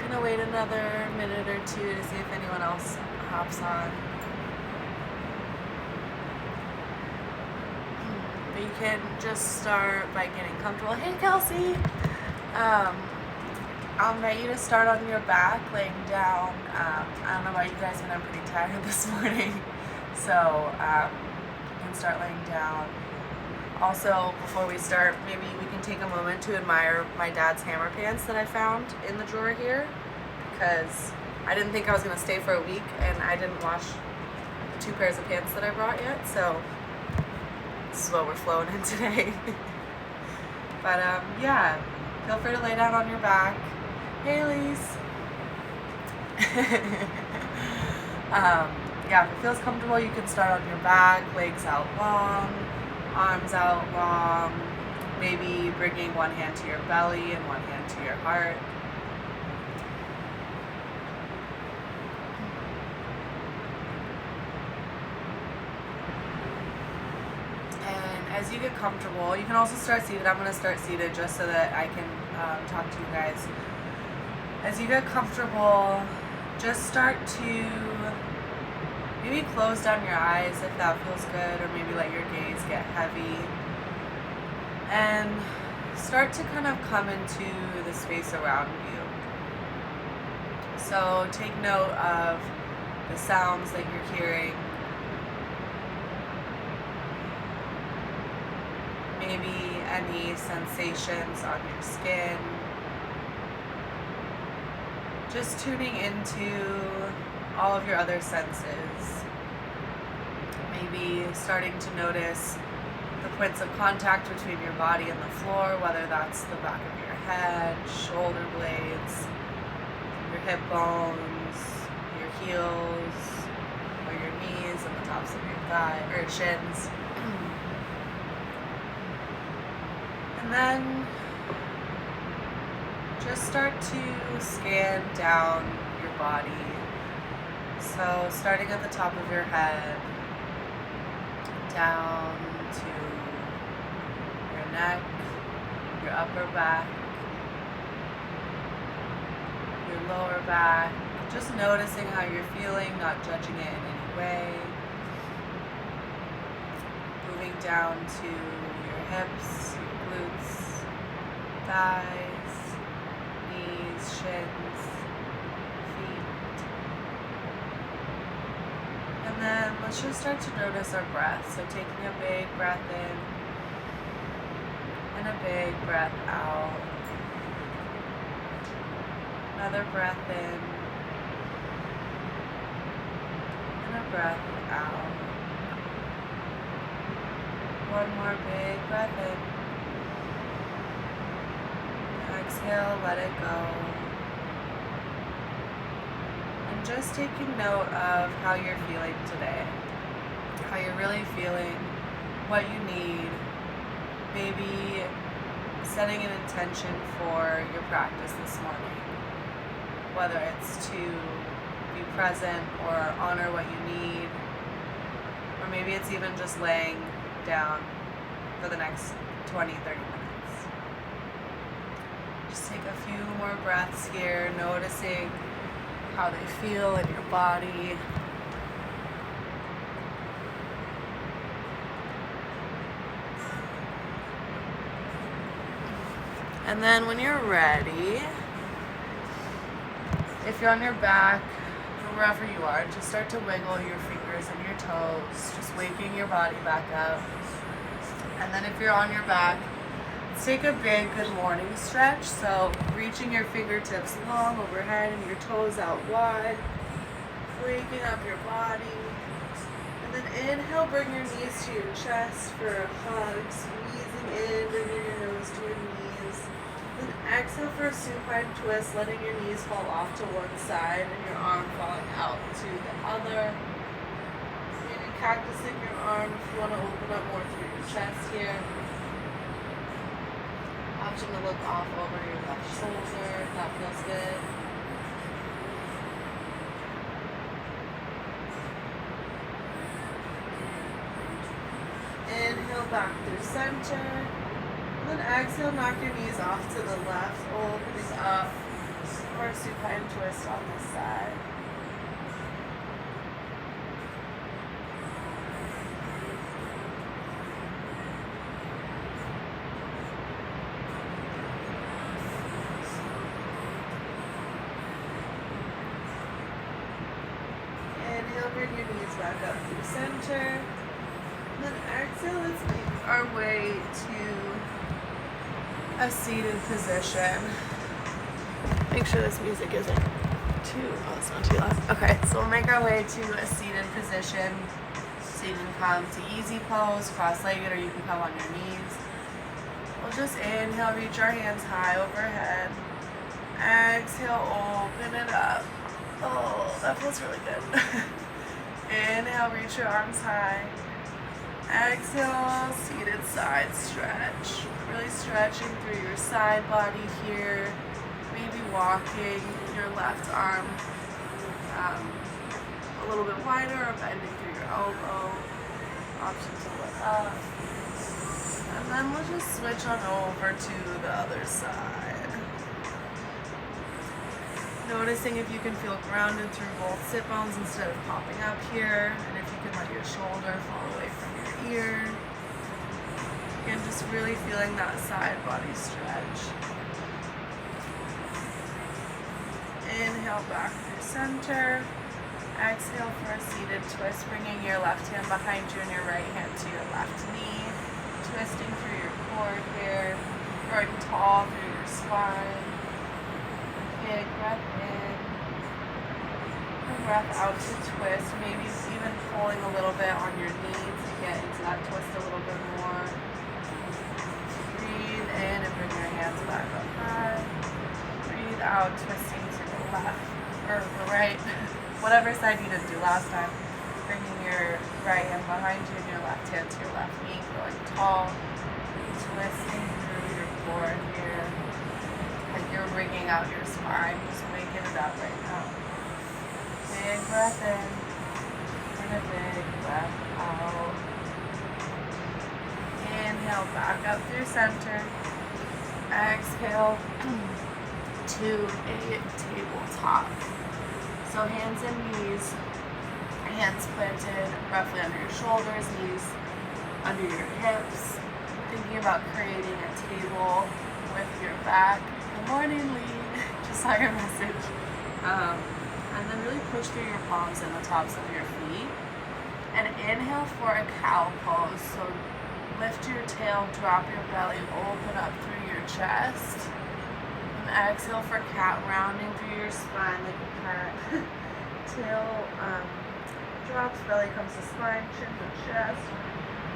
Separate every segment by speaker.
Speaker 1: gonna wait another minute or two to see if anyone else hops on. But you can just start by getting comfortable. Hey, Kelsey! I'll invite you to start on your back, laying down. I don't know about you guys, but I'm pretty tired this morning. So you can start laying down. Also, before we start, maybe we can take a moment to admire my dad's hammer pants that I found in the drawer here, because I didn't think I was going to stay for a week, and I didn't wash 2 pairs of pants that I brought yet, so this is what we're flowing in today. But yeah, feel free to lay down on your back. Hey, Elise. Yeah, if it feels comfortable, you can start on your back, legs out long, arms out long, maybe bringing one hand to your belly and one hand to your heart. And as you get comfortable, you can also start seated. I'm going to start seated just so that I can talk to you guys. As you get comfortable, just start to maybe close down your eyes if that feels good, or maybe let your gaze get heavy. And start to kind of come into the space around you. So take note of the sounds that you're hearing. Maybe any sensations on your skin. Just tuning into all of your other senses. Maybe starting to notice the points of contact between your body and the floor, whether that's the back of your head, shoulder blades, your hip bones, your heels, or your knees and the tops of your thigh or shins. And then just start to scan down your body. So starting at the top of your head, down to your neck, your upper back, your lower back, just noticing how you're feeling, not judging it in any way. Moving down to your hips, your glutes, thighs, knees, shins, feet. And then let's just start to notice our breath. So taking a big breath in and a big breath out. Another breath in and a breath out. One more big breath in. Exhale, let it go. And just taking note of how you're feeling today. How you're really feeling, what you need. Maybe setting an intention for your practice this morning. Whether it's to be present or honor what you need. Or maybe it's even just laying down for the next 20, 30 minutes. Just take a few more breaths here, noticing how they feel in your body. And then when you're ready, if you're on your back, or wherever you are, just start to wiggle your fingers and your toes, just waking your body back up. And then if you're on your back, let's take a big good morning stretch. So reaching your fingertips long overhead and your toes out wide, waking up your body. And then inhale, bring your knees to your chest for a hug, squeezing in, bringing your nose to your knees. Then exhale for a supine twist, letting your knees fall off to one side and your arm falling out to the other. Maybe cactusing your arm if you want to open up more through your chest here. Option to look off over your left shoulder if that feels good. Inhale back through center. And then exhale, knock your knees off to the left, opening up for a supine twist on this side. Inhale, bring your knees back up through center. And then exhale, let's make our way to a seated position. Make sure this music isn't it's not too loud. Okay, so we'll make our way to a seated position. So you can come to easy pose, cross-legged, or you can come on your knees. We'll just inhale, reach our hands high overhead. Exhale, open it up. Oh, that feels really good. Inhale, reach your arms high. Exhale, seated side stretch. Really stretching through your side body here. Maybe walking your left arm a little bit wider or bending through your elbow. Option to look up. And then we'll just switch on over to the other side. Noticing if you can feel grounded through both sit bones instead of popping up here. And if you can let your shoulder fall away from your ear. Again, just really feeling that side body stretch. Inhale back through center. Exhale for a seated twist, bringing your left hand behind you and your right hand to your left knee. Twisting through your core here, growing tall through your spine. Big breath in. And breath out to twist, maybe even pulling a little bit on your knee to get into that twist a little bit more. Breathe in and bring your hands back up high. Breathe out, twisting to the left or the right, whatever side you didn't do last time. Bringing your right hand behind you and your left hand to your left knee, growing tall, twisting through your core here. Like you're wringing out your spine, just waking it up right now. Big breath in and a big breath out. Inhale, back up through center. Exhale to a tabletop. So hands and knees, hands planted roughly under your shoulders, knees under your hips. Thinking about creating a table with your back. Good morning, Lee. Just saw your message. And then really push through your palms and the tops of your feet. And inhale for a cow pose. So lift your tail, drop your belly, open up through your chest. Exhale for cat, rounding through your spine like a cat. Tail drops, belly comes to spine, chin to chest.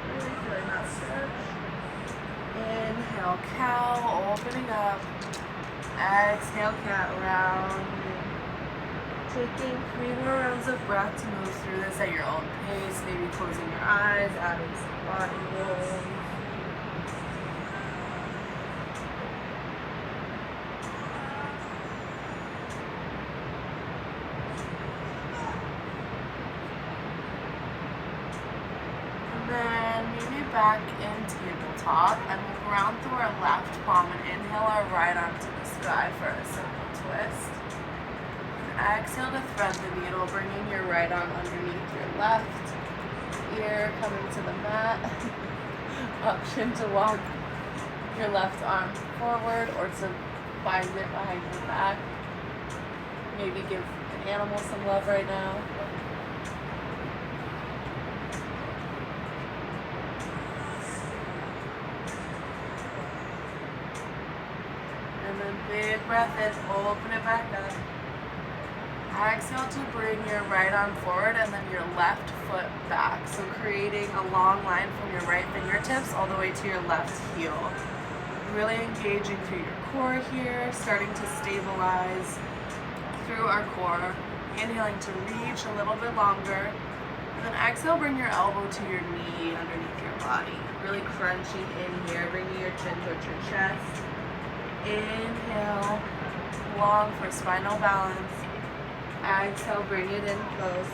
Speaker 1: Really feeling that stretch. Inhale, cow, opening up. Exhale, cat, rounding. Taking 3 more rounds of breath to move through this at your own pace. Maybe closing your eyes, adding some body roll. Back in tabletop, and we'll ground through our left palm and inhale our right arm to the sky for a simple twist. And exhale to thread the needle, bringing your right arm underneath your left ear, coming to the mat. Option to walk your left arm forward or to bind it behind your back. Maybe give an animal some love right now. Big breath in, open it back up. Exhale to bring your right arm forward and then your left foot back. So creating a long line from your right fingertips all the way to your left heel. Really engaging through your core here, starting to stabilize through our core. Inhaling to reach a little bit longer. And then exhale, bring your elbow to your knee underneath your body. Really crunching in here, bringing your chin towards your chest. Inhale, long for spinal balance. Exhale, bring it in close.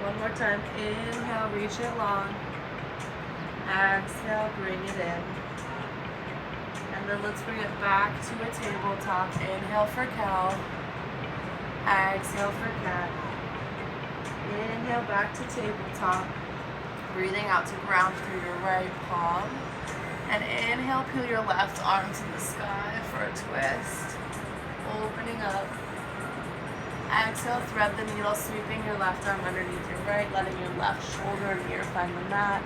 Speaker 1: One more time. Inhale, reach it long. Exhale, bring it in. And And then let's bring it back to a tabletop. Inhale for cow. Exhale for cat. Inhale back to tabletop. Breathing out to ground through your right palm. And inhale, peel your left arm to the sky for a twist. Opening up. Exhale, thread the needle, sweeping your left arm underneath your right, letting your left shoulder near find the mat.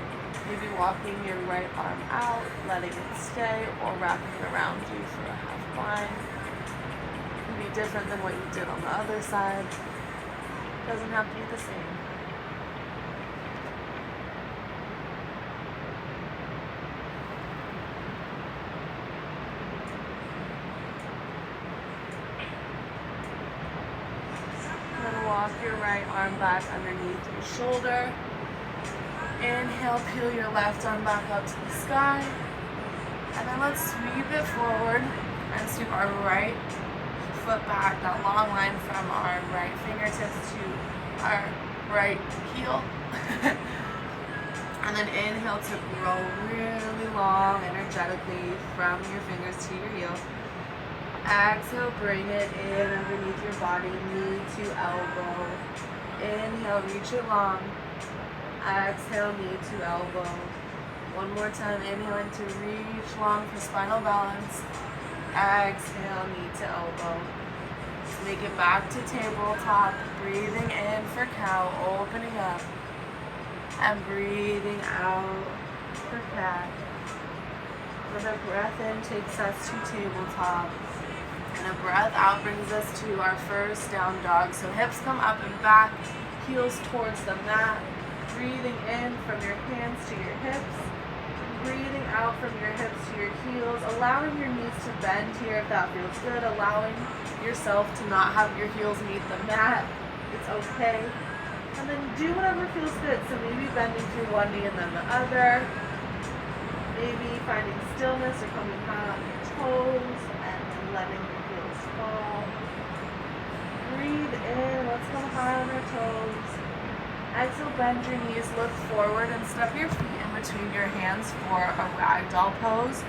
Speaker 1: Maybe walking your right arm out, letting it stay, or wrapping it around you for a half bind. It can be different than what you did on the other side. It doesn't have to be the same. Then walk your right arm back underneath your shoulder. Inhale, peel your left arm back up to the sky. And then let's sweep it forward and sweep our right foot back, that long line from our right fingertips to our right heel. And then inhale to grow really long energetically from your fingers to your heel. Exhale, bring it in underneath your body, knee to elbow. Inhale, reach it long. Exhale, knee to elbow. One more time, inhaling to reach long for spinal balance. Exhale, knee to elbow. Let's make it back to tabletop. Breathing in for cow, opening up. And breathing out for cat. Another breath in takes us to tabletop. And a breath out brings us to our first down dog. So hips come up and back, heels towards the mat. Breathing in from your hands to your hips. Breathing out from your hips to your heels. Allowing your knees to bend here if that feels good. Allowing yourself to not have your heels meet the mat. It's okay. And then do whatever feels good. So maybe bending through one knee and then the other. Maybe finding stillness or coming high on your toes and then letting your heels fall. Breathe in. Let's come high on our toes. Exhale, bend your knees, look forward, and step your feet in between your hands for a ragdoll pose.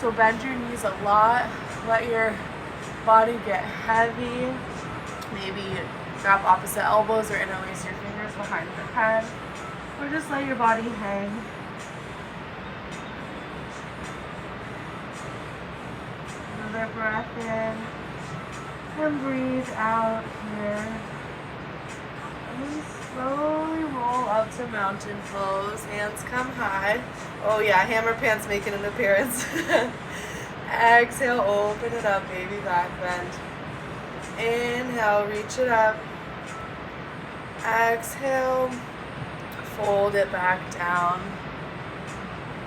Speaker 1: So bend your knees a lot. Let your body get heavy. Maybe grab opposite elbows or interlace your fingers behind your head. Or just let your body hang. Another breath in. And breathe out here. And slowly roll up to mountain pose. Hands come high. Oh yeah, hammer pants making an appearance. Exhale, open it up, baby back bend. Inhale, reach it up. Exhale, fold it back down.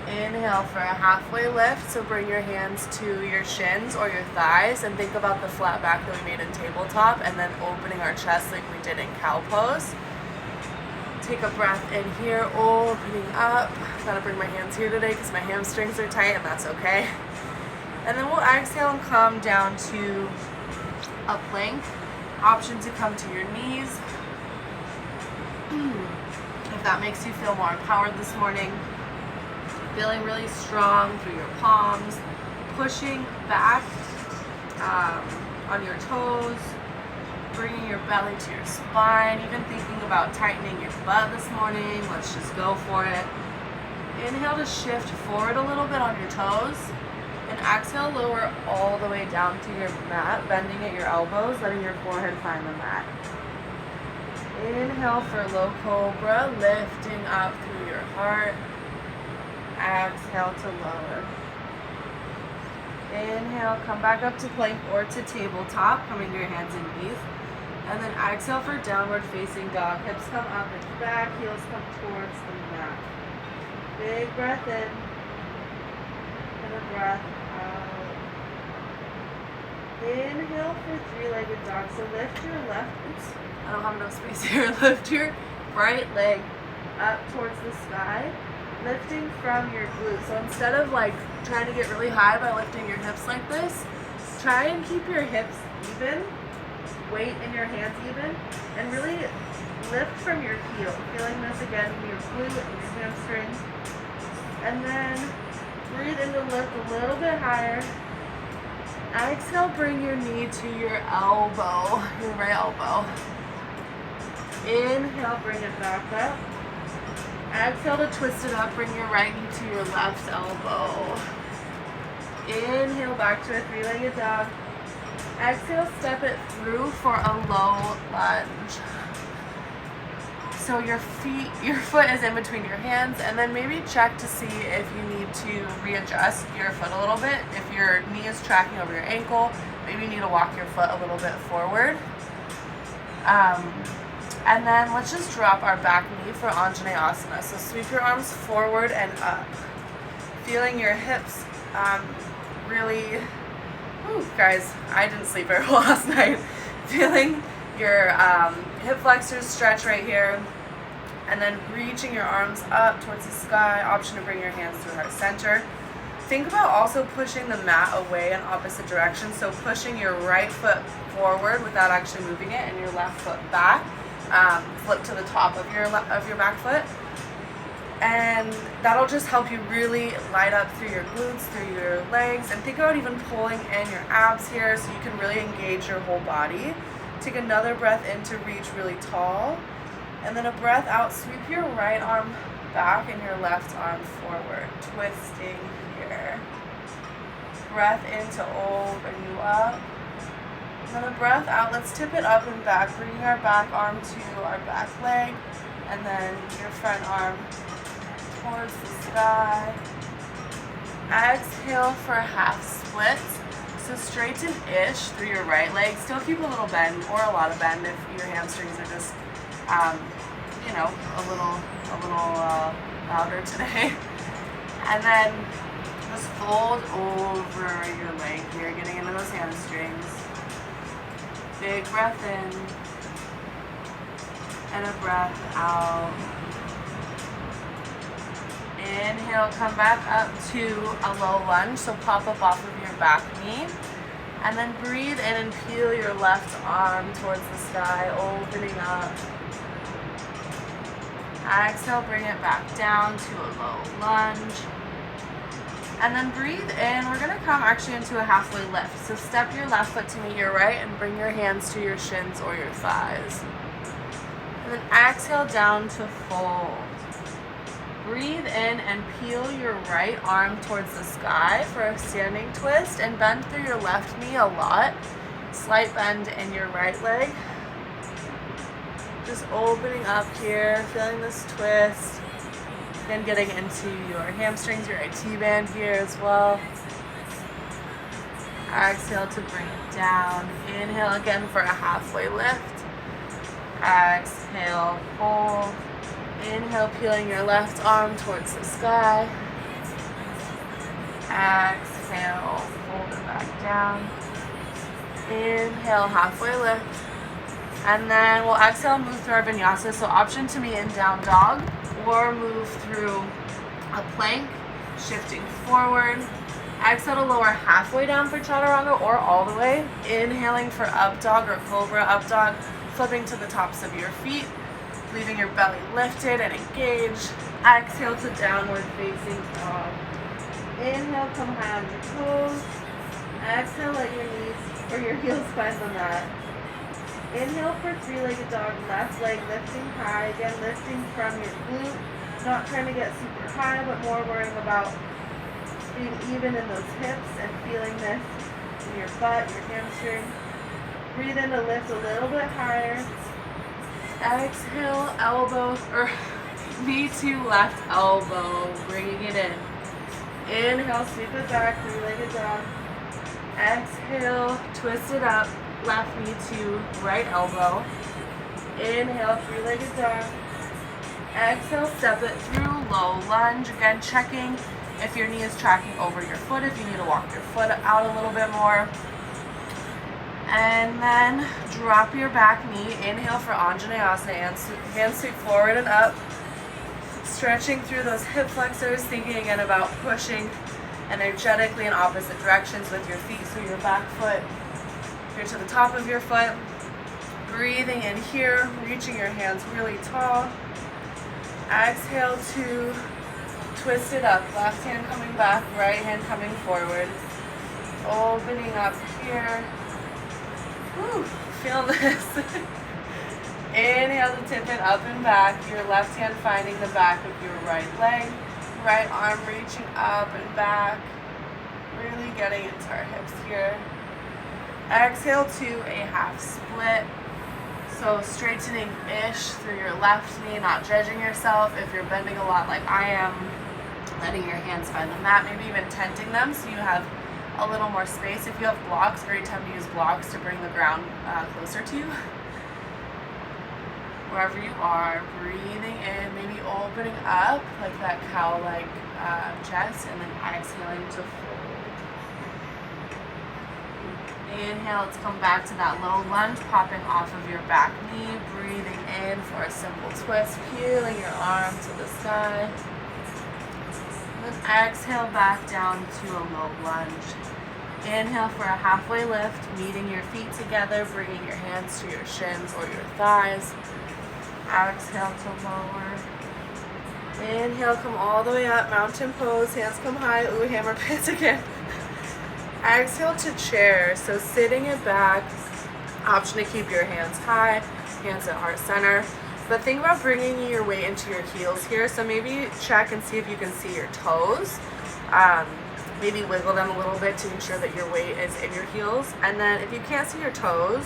Speaker 1: Inhale for a halfway lift, so bring your hands to your shins or your thighs and think about the flat back that we made in tabletop and then opening our chest like we did in cow pose. Take a breath in here, opening up. Gotta bring my hands here today because my hamstrings are tight and that's okay. And then we'll exhale and come down to a plank. Option to come to your knees. If that makes you feel more empowered this morning. Feeling really strong through your palms. Pushing back on your toes. Bringing your belly to your spine. Even thinking about tightening your butt this morning. Let's just go for it. Inhale to shift forward a little bit on your toes. And exhale, lower all the way down to your mat, bending at your elbows, letting your forehead find the mat. Inhale for low cobra, lifting up through your heart. Exhale to lower. Inhale, come back up to plank or to tabletop, coming to your hands and knees. And then exhale for downward facing dog. Hips come up and back, heels come towards the mat. Big breath in. And a breath out. Inhale for three-legged dog. So lift your left, oops, I don't have enough space here. Lift your right leg up towards the sky, lifting from your glutes. So instead of like trying to get really high by lifting your hips like this, try and keep your hips even, weight in your hands even, and really lift from your heel. Feeling this again in your glute and your hamstring. And then breathe in to lift a little bit higher. Exhale, bring your knee to your elbow, your right elbow. Inhale, bring it back up. Exhale to twist it up, bring your right knee to your left elbow. Inhale, back to a three-legged dog. Exhale, step it through for a low lunge. So your foot is in between your hands, and then maybe check to see if you need to readjust your foot a little bit. If your knee is tracking over your ankle, maybe you need to walk your foot a little bit forward. And then let's just drop our back knee for Anjaneyasana. So sweep your arms forward and up. Feeling your hips really, guys, I didn't sleep very well last night. Feeling your hip flexors stretch right here. And then reaching your arms up towards the sky. Option to bring your hands through heart center. Think about also pushing the mat away in opposite directions. So pushing your right foot forward without actually moving it, and your left foot back. Flip to the top of your back foot, and that'll just help you really light up through your glutes, through your legs, and think about even pulling in your abs here so you can really engage your whole body. Take another breath in to reach really tall, and then a breath out. Sweep your right arm back and your left arm forward, twisting here. Breath in to open you up. And then a breath out. Let's tip it up and back, bringing our back arm to our back leg, and then your front arm towards the sky. Exhale for half splits. So straighten-ish through your right leg. Still keep a little bend or a lot of bend if your hamstrings are just, a little louder today. And then just fold over your leg here, getting into those hamstrings. Big breath in, and a breath out. Inhale, come back up to a low lunge, so pop up off of your back knee. And then breathe in and peel your left arm towards the sky, opening up. Exhale, bring it back down to a low lunge. And then breathe in. We're gonna come actually into a halfway lift. So step your left foot to meet your right and bring your hands to your shins or your thighs. And then exhale down to fold. Breathe in and peel your right arm towards the sky for a standing twist, and bend through your left knee a lot. Slight bend in your right leg. Just opening up here, feeling this twist. Then getting into your hamstrings, your IT band here as well. Exhale to bring it down. Inhale again for a halfway lift. Exhale, fold. Inhale, peeling your left arm towards the sky. Exhale, fold it back down. Inhale, halfway lift. And then we'll exhale, move through our vinyasa. So option to be in down dog, or move through a plank, shifting forward. Exhale to lower halfway down for chaturanga or all the way. Inhaling for up dog or cobra up dog, flipping to the tops of your feet, leaving your belly lifted and engaged. Exhale to downward facing dog. Inhale, come high on your toes. Exhale, let your knees or your heels find the mat. Inhale for three-legged dog, left leg lifting high. Again, lifting from your glute. Not trying to get super high, but more worrying about being even in those hips and feeling this in your butt, your hamstring. Breathe in to lift a little bit higher. Exhale, elbow, or knee to left elbow, bringing it in. Inhale, sweep it back, three-legged dog. Exhale, twist it up, left knee to right elbow. Inhale, three-legged dog. Exhale, step it through, low lunge. Again, checking if your knee is tracking over your foot, if you need to walk your foot out a little bit more. And then drop your back knee. Inhale for Anjaneyasana, hands sweep forward and up. Stretching through those hip flexors, thinking again about pushing energetically in opposite directions with your feet. So your back foot here to the top of your foot. Breathing in here, reaching your hands really tall. Exhale to twist it up. Left hand coming back, right hand coming forward. Opening up here. Woo, feel this. Inhale to tip it up and back. Your left hand finding the back of your right leg. Right arm reaching up and back. Really getting into our hips here. Exhale to a half split. So straightening-ish through your left knee, not judging yourself. If you're bending a lot like I am, letting your hands find the mat, maybe even tenting them so you have a little more space. If you have blocks, great time to use blocks to bring the ground closer to you. Wherever you are, breathing in, maybe opening up like that cow-like chest, and then exhaling to fold. Inhale, let's come back to that low lunge, popping off of your back knee, breathing in for a simple twist, peeling your arm to the sky. And then exhale back down to a low lunge. Inhale for a halfway lift, meeting your feet together, bringing your hands to your shins or your thighs. Exhale to lower. Inhale, come all the way up, mountain pose, hands come high, ooh, hammer pants again. Exhale to chair, so sitting it back, option to keep your hands high, hands at heart center. But think about bringing your weight into your heels here, so maybe check and see if you can see your toes. Maybe wiggle them a little bit to ensure that your weight is in your heels. And then if you can't see your toes,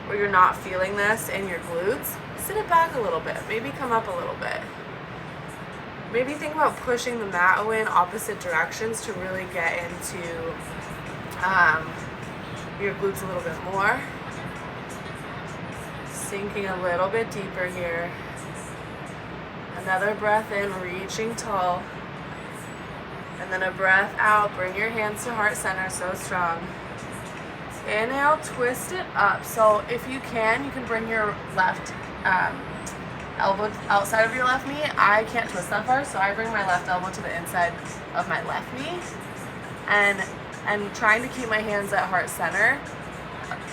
Speaker 1: or you're not feeling this in your glutes, sit it back a little bit, maybe come up a little bit. Maybe think about pushing the mat away in opposite directions to really get into your glutes a little bit more. Sinking a little bit deeper here. Another breath in, reaching tall. And then a breath out, bring your hands to heart center, so strong. Inhale, twist it up. So if you can bring your left elbow outside of your left knee. I can't twist that far, so I bring my left elbow to the inside of my left knee. And I'm trying to keep my hands at heart center.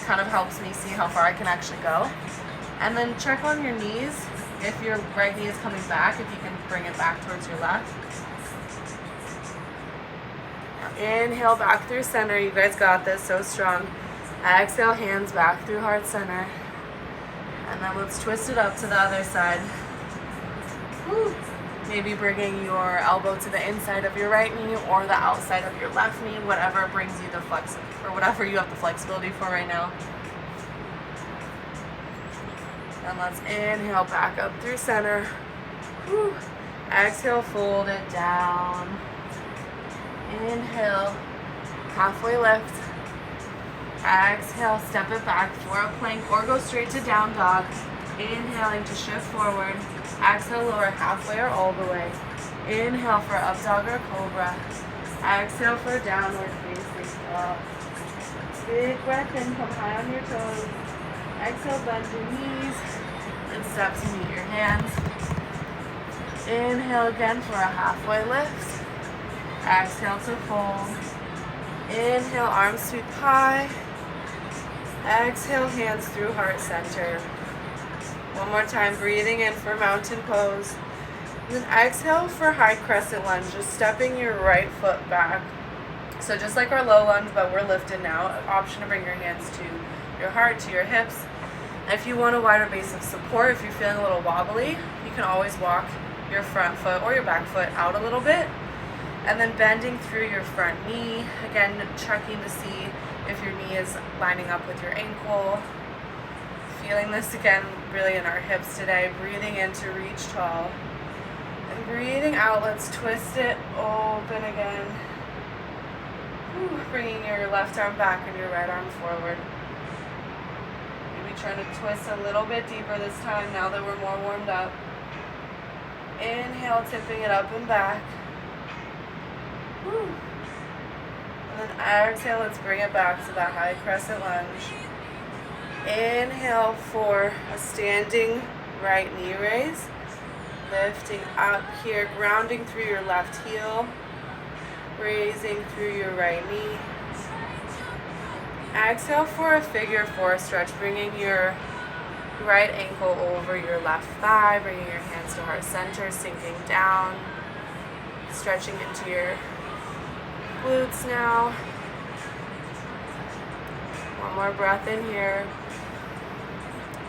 Speaker 1: Kind of helps me see how far I can actually go. And then check on your knees. If your right knee is coming back, if you can bring it back towards your left. Inhale back through center. You guys got this, so strong. Exhale, hands back through heart center. And then let's twist it up to the other side. Woo. Maybe bringing your elbow to the inside of your right knee or the outside of your left knee, whatever brings you the flex, or whatever you have the flexibility for right now. And let's inhale back up through center. Woo. Exhale, fold it down. Inhale, halfway lift. Exhale, step it back for a plank or go straight to down dog. Inhaling to shift forward. Exhale, lower halfway or all the way. Inhale for up dog or cobra. Exhale for downward facing dog. Big breath in, come high on your toes. Exhale, bend your knees and step to meet your hands. Inhale again for a halfway lift. Exhale to fold. Inhale, arms sweep high. Exhale, hands through heart center. One more time, breathing in for mountain pose. And then exhale for high crescent lunge, just stepping your right foot back. So just like our low lunge, but we're lifted now. Option to bring your hands to your heart, to your hips. And if you want a wider base of support, if you're feeling a little wobbly, you can always walk your front foot or your back foot out a little bit. And then bending through your front knee. Again, checking to see if your knee is lining up with your ankle. Feeling this again really in our hips today. Breathing in to reach tall. And breathing out, let's twist it open again. Whew, bringing your left arm back and your right arm forward. Maybe trying to twist a little bit deeper this time now that we're more warmed up. Inhale, tipping it up and back. Whew. And then exhale, let's bring it back to that high crescent lunge. Inhale for a standing right knee raise. Lifting up here, grounding through your left heel. Raising through your right knee. Exhale for a figure four stretch, bringing your right ankle over your left thigh, bringing your hands to heart center, sinking down, stretching into your glutes now. One more breath in here.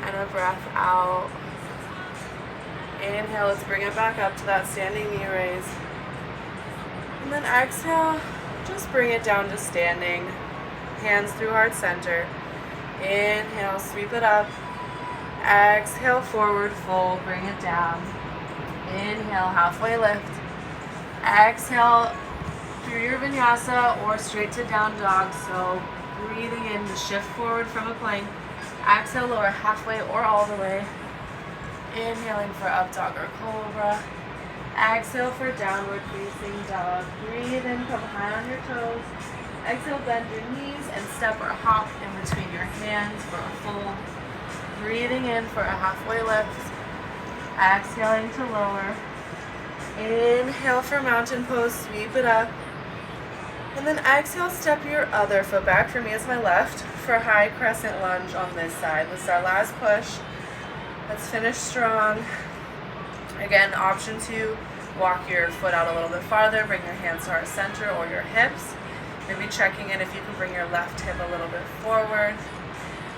Speaker 1: And a breath out. Inhale, let's bring it back up to that standing knee raise. And then exhale, just bring it down to standing. Hands through heart center. Inhale, sweep it up. Exhale, forward fold, bring it down. Inhale, halfway lift. Exhale through your vinyasa or straight to down dog. So breathing in to shift forward from a plank. Exhale, lower halfway or all the way. Inhaling for up dog or cobra. Exhale for downward facing dog. Breathe in, come high on your toes. Exhale, bend your knees and step or hop in between your hands for a fold. Breathing in for a halfway lift. Exhaling to lower. Inhale for mountain pose, sweep it up. And then exhale, step your other foot back. For me, it's my left. For high crescent lunge on this side. This is our last push. Let's finish strong. Again, option 2, walk your foot out a little bit farther. Bring your hands to heart center or your hips. Maybe checking in if you can bring your left hip a little bit forward.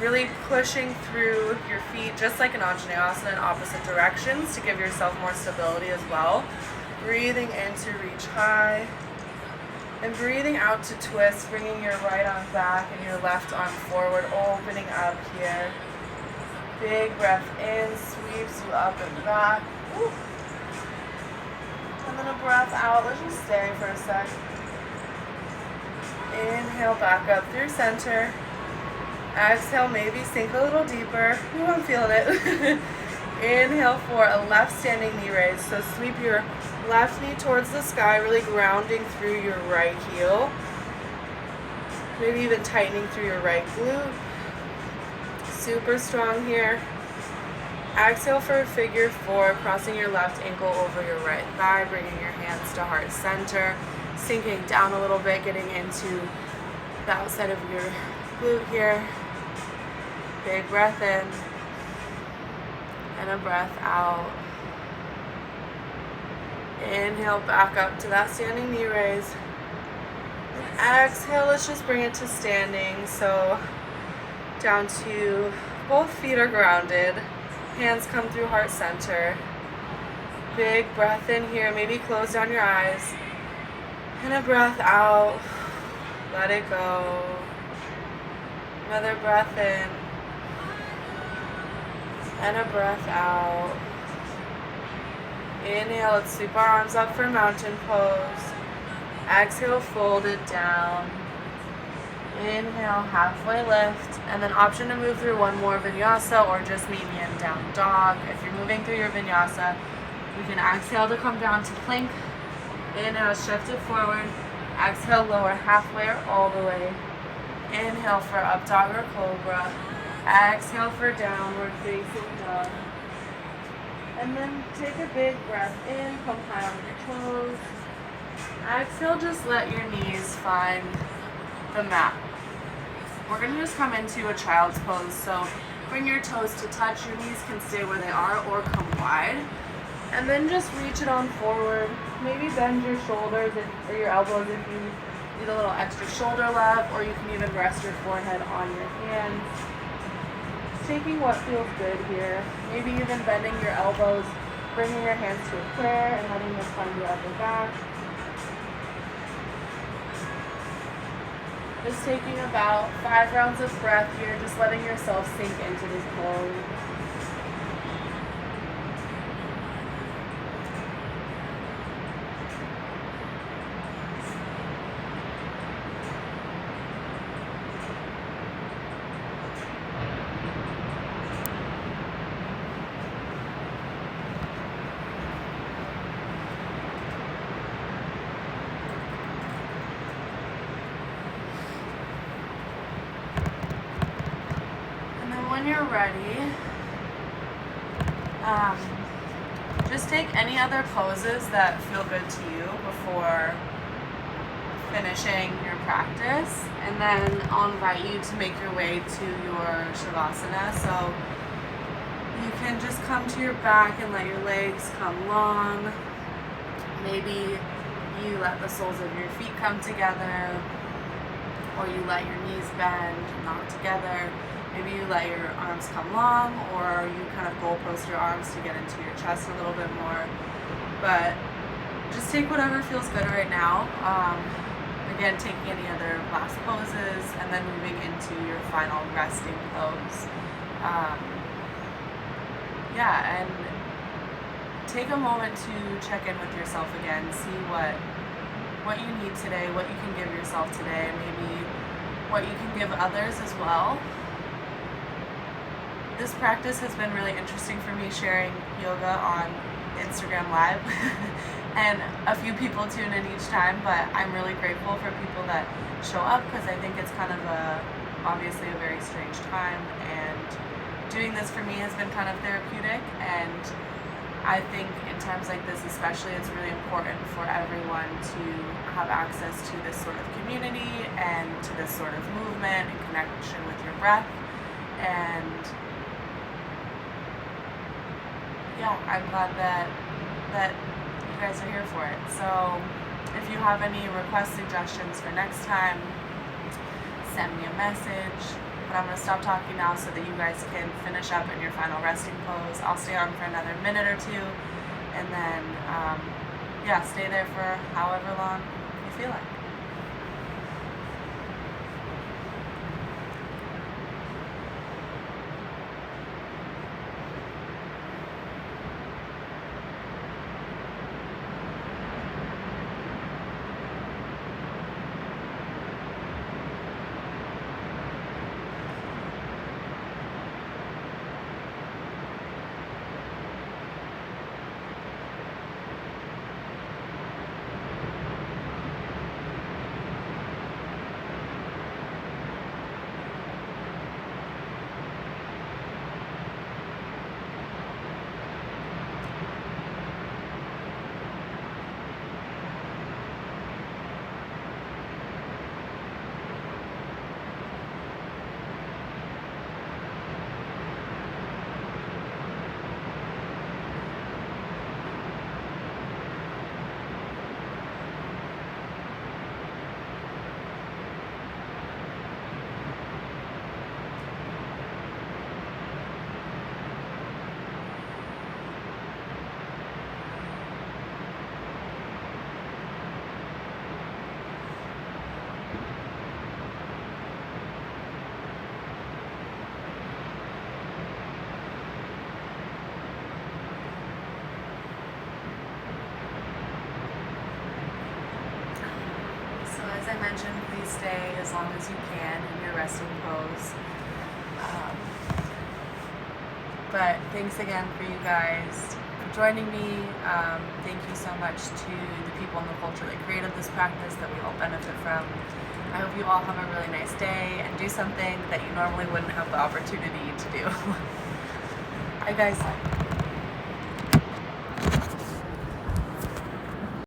Speaker 1: Really pushing through your feet, just like an Anjaneyasana in opposite directions to give yourself more stability as well. Breathing in to reach high. And breathing out to twist, bringing your right arm back and your left arm forward, opening up here. Big breath in, sweeps you up and back. Ooh. And then a breath out. Let's just stay for a sec. Inhale, back up through center. Exhale, maybe sink a little deeper. Ooh, I'm feeling it. Inhale for a left standing knee raise. So sweep your left knee towards the sky, really grounding through your right heel. Maybe even tightening through your right glute. Super strong here. Exhale for a figure 4, crossing your left ankle over your right thigh, bringing your hands to heart center, sinking down a little bit, getting into the outside of your glute here. Big breath in and a breath out. Inhale, back up to that standing knee raise. And exhale, let's just bring it to standing. So down to both feet are grounded. Hands come through heart center. Big breath in here. Maybe close down your eyes. And a breath out. Let it go. Another breath in. And a breath out. Inhale, let's sweep our arms up for mountain pose. Exhale, fold it down. Inhale, halfway lift. And then option to move through one more vinyasa or just meet me in down dog. If you're moving through your vinyasa, you can exhale to come down to plank. Inhale, shift it forward. Exhale, lower halfway or all the way. Inhale for up dog or cobra. Exhale for downward facing dog. And then take a big breath in, come high on your toes. Exhale, just let your knees find the mat. We're going to just come into a child's pose. So bring your toes to touch. Your knees can stay where they are or come wide. And then just reach it on forward. Maybe bend your shoulders or your elbows if you need a little extra shoulder love, or you can even rest your forehead on your hands. Taking what feels good here. Maybe even bending your elbows, bringing your hands to a prayer and letting them find your upper back. Just taking about 5 rounds of breath here, just letting yourself sink into this pose. When you're ready, just take any other poses that feel good to you before finishing your practice, and then I'll invite you to make your way to your Shavasana. So you can just come to your back and let your legs come long. Maybe you let the soles of your feet come together. or you let your knees bend, knock together. Maybe you let your arms come long, or you kind of goalpost your arms to get into your chest a little bit more. But just take whatever feels good right now. Again, taking any other last poses, and then moving into your final resting pose. Yeah, and take a moment to check in with yourself again. See what you need today, what you can give yourself today, and maybe what you can give others as well. This practice has been really interesting for me, sharing yoga on Instagram Live. And a few people tune in each time, but I'm really grateful for people that show up, because I think it's kind of obviously a very strange time, and doing this for me has been kind of therapeutic. And I think in times like this especially, it's really important for everyone to have access to this sort of community and to this sort of movement and connection with your breath. And yeah, I'm glad that you guys are here for it. So if you have any request suggestions for next time, send me a message. But I'm going to stop talking now so that you guys can finish up in your final resting pose. I'll stay on for another minute or two, and then yeah, stay there for however long you feel like. As I mentioned, please stay as long as you can in your resting pose. But thanks again for you guys for joining me. Thank you so much to the people in the culture that created this practice that we all benefit from. I hope you all have a really nice day and do something that you normally wouldn't have the opportunity to do. Bye guys.